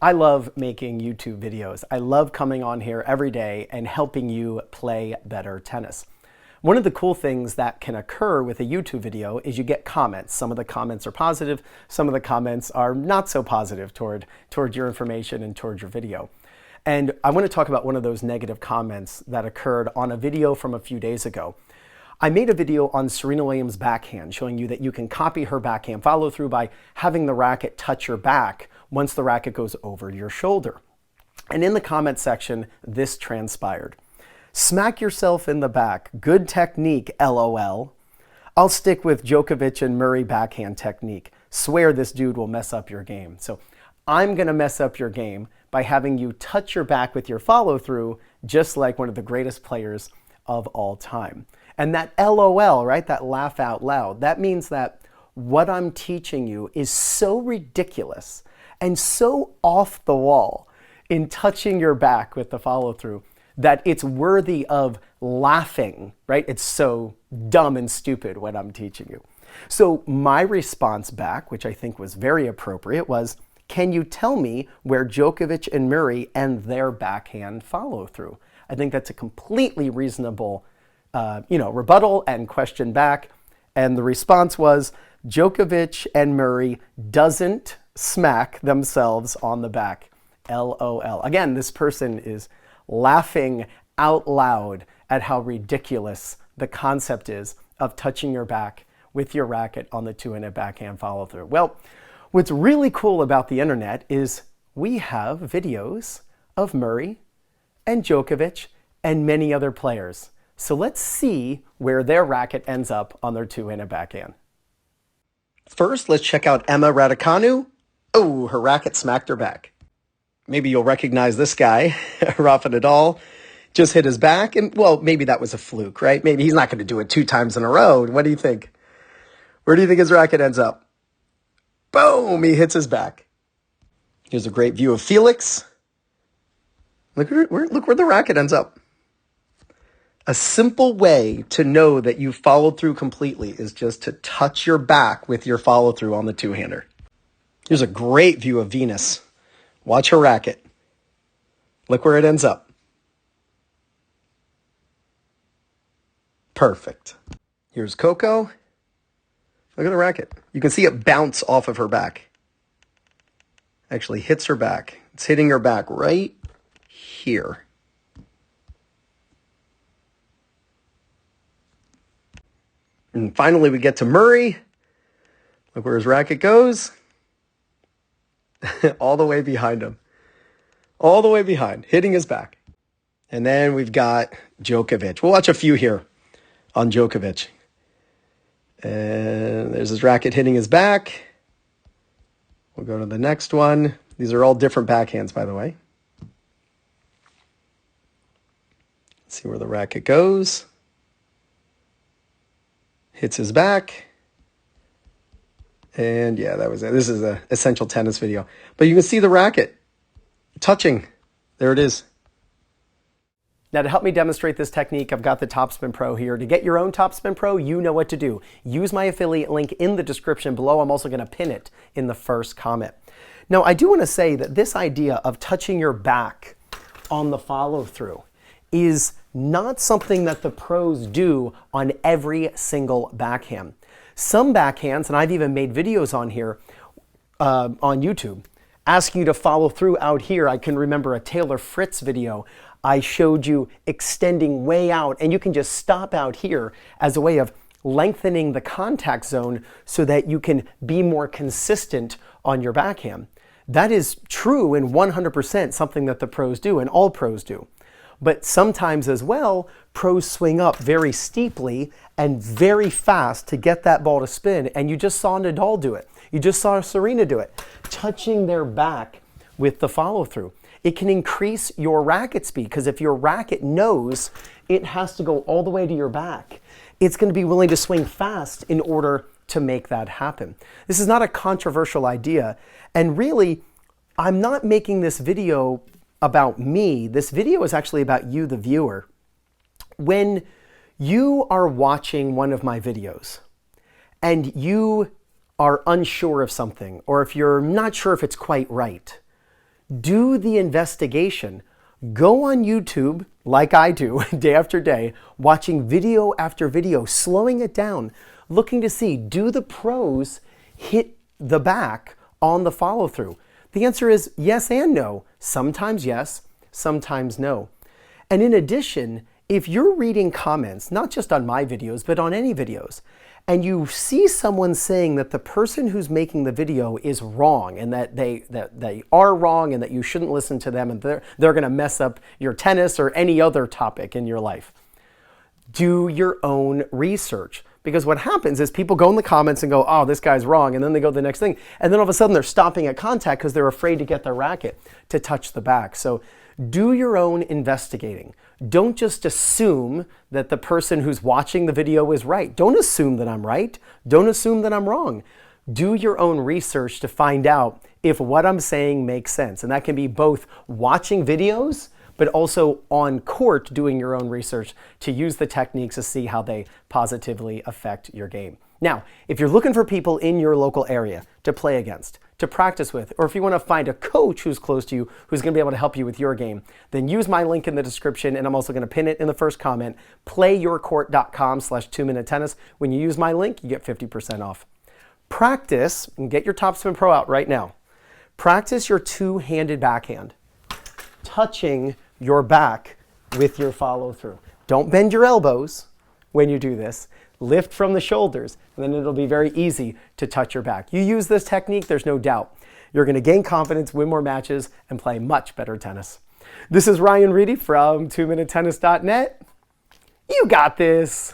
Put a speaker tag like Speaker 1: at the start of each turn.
Speaker 1: I love making YouTube videos. I love coming on here every day and helping you play better tennis. One of the cool things that can occur with a YouTube video is you get comments. Some of the comments are positive, some of the comments are not so positive toward your information and toward your video. And I want to talk about one of those negative comments that occurred on a video from a few days ago. I made a video on Serena Williams' backhand, showing you that you can copy her backhand follow through by having the racket touch your back once the racket goes over your shoulder. And in the comment section, this transpired. Smack yourself in the back. Good technique, LOL. I'll stick with Djokovic and Murray backhand technique. Swear this dude will mess up your game. So I'm going to mess up your game by having you touch your back with your follow through, just like one of the greatest players of all time. And that LOL, right, that laugh out loud, that means that what I'm teaching you is so ridiculous and so off the wall in touching your back with the follow through that it's worthy of laughing, right? It's so dumb and stupid what I'm teaching you. So my response back, which I think was very appropriate, was, can you tell me where Djokovic and Murray end their backhand follow through? I think that's a completely reasonable rebuttal and question back. And the response was, Djokovic and Murray doesn't smack themselves on the back. LOL. Again, this person is laughing out loud at how ridiculous the concept is of touching your back with your racket on the two-handed backhand follow through. Well, what's really cool about the internet is we have videos of Murray and Djokovic and many other players. So let's see where their racket ends up on their two-handed backhand. First, let's check out Emma Raducanu. Oh, her racket smacked her back. Maybe you'll recognize this guy, Rafa Nadal, just hit his back. And well, maybe that was a fluke, right? Maybe he's not going to do it 2 times in a row. What do you think? Where do you think his racket ends up? Boom, he hits his back. Here's a great view of Felix. Look where the racket ends up. A simple way to know that you followed through completely is just to touch your back with your follow through on the two-hander. Here's a great view of Venus. Watch her racket. Look where it ends up. Perfect. Here's Coco. Look at the racket. You can see it bounce off of her back. Actually hits her back. It's hitting her back right here. And finally we get to Murray. Look where his racket goes. All the way behind him. All the way behind, hitting his back. And then we've got Djokovic. We'll watch a few here on Djokovic. And there's his racket hitting his back. We'll go to the next one. These are all different backhands, by the way. Let's see where the racket goes. Hits his back. And yeah, that was it. This is an essential tennis video. But you can see the racket touching. There it is. Now to help me demonstrate this technique, I've got the Topspin Pro here. To get your own Topspin Pro, you know what to do. Use my affiliate link in the description below. I'm also going to pin it in the first comment. Now I do want to say that this idea of touching your back on the follow through is not something that the pros do on every single backhand. Some backhands, and I've even made videos on here, on YouTube, ask you to follow through out here. I can remember a Taylor Fritz video. I showed you extending way out, and you can just stop out here as a way of lengthening the contact zone so that you can be more consistent on your backhand. That is true and 100% something that the pros do, and all pros do. But sometimes as well, pros swing up very steeply and very fast to get that ball to spin. And you just saw Nadal do it. You just saw Serena do it, touching their back with the follow through. It can increase your racket speed because if your racket knows it has to go all the way to your back, it's going to be willing to swing fast in order to make that happen. This is not a controversial idea. And really, I'm not making this video about me. This video is actually about you, the viewer. When you are watching one of my videos and you are unsure of something, or if you're not sure if it's quite right, Do the investigation. Go on YouTube, like I do, day after day, watching video after video, slowing it down, looking to see, do the pros hit the back on the follow-through? The answer is yes and no. Sometimes yes, sometimes no. And in addition, if you're reading comments, not just on my videos, but on any videos, and you see someone saying that the person who's making the video is wrong and that they are wrong and that you shouldn't listen to them and they're going to mess up your tennis or any other topic in your life, do your own research. Because what happens is people go in the comments and go, oh, this guy's wrong, and then they go to the next thing. And then all of a sudden they're stopping at contact because they're afraid to get their racket to touch the back. So do your own investigating. Don't just assume that the person who's watching the video is right. Don't assume that I'm right. Don't assume that I'm wrong. Do your own research to find out if what I'm saying makes sense. And that can be both watching videos, but also on court doing your own research to use the techniques to see how they positively affect your game. Now, if you're looking for people in your local area to play against, to practice with, or if you want to find a coach who's close to you who's going to be able to help you with your game, then use my link in the description, and I'm also going to pin it in the first comment, playyourcourt.com/2minutetennis. When you use my link, you get 50% off. Practice, and get your Topspin Pro out right now. Practice your two-handed backhand, touching your back with your follow-through. Don't bend your elbows when you do this. Lift from the shoulders, and then it'll be very easy to touch your back. You use this technique, there's no doubt you're going to gain confidence, win more matches, and play much better tennis. This is Ryan Reedy from 2minutetennis.net. You got this.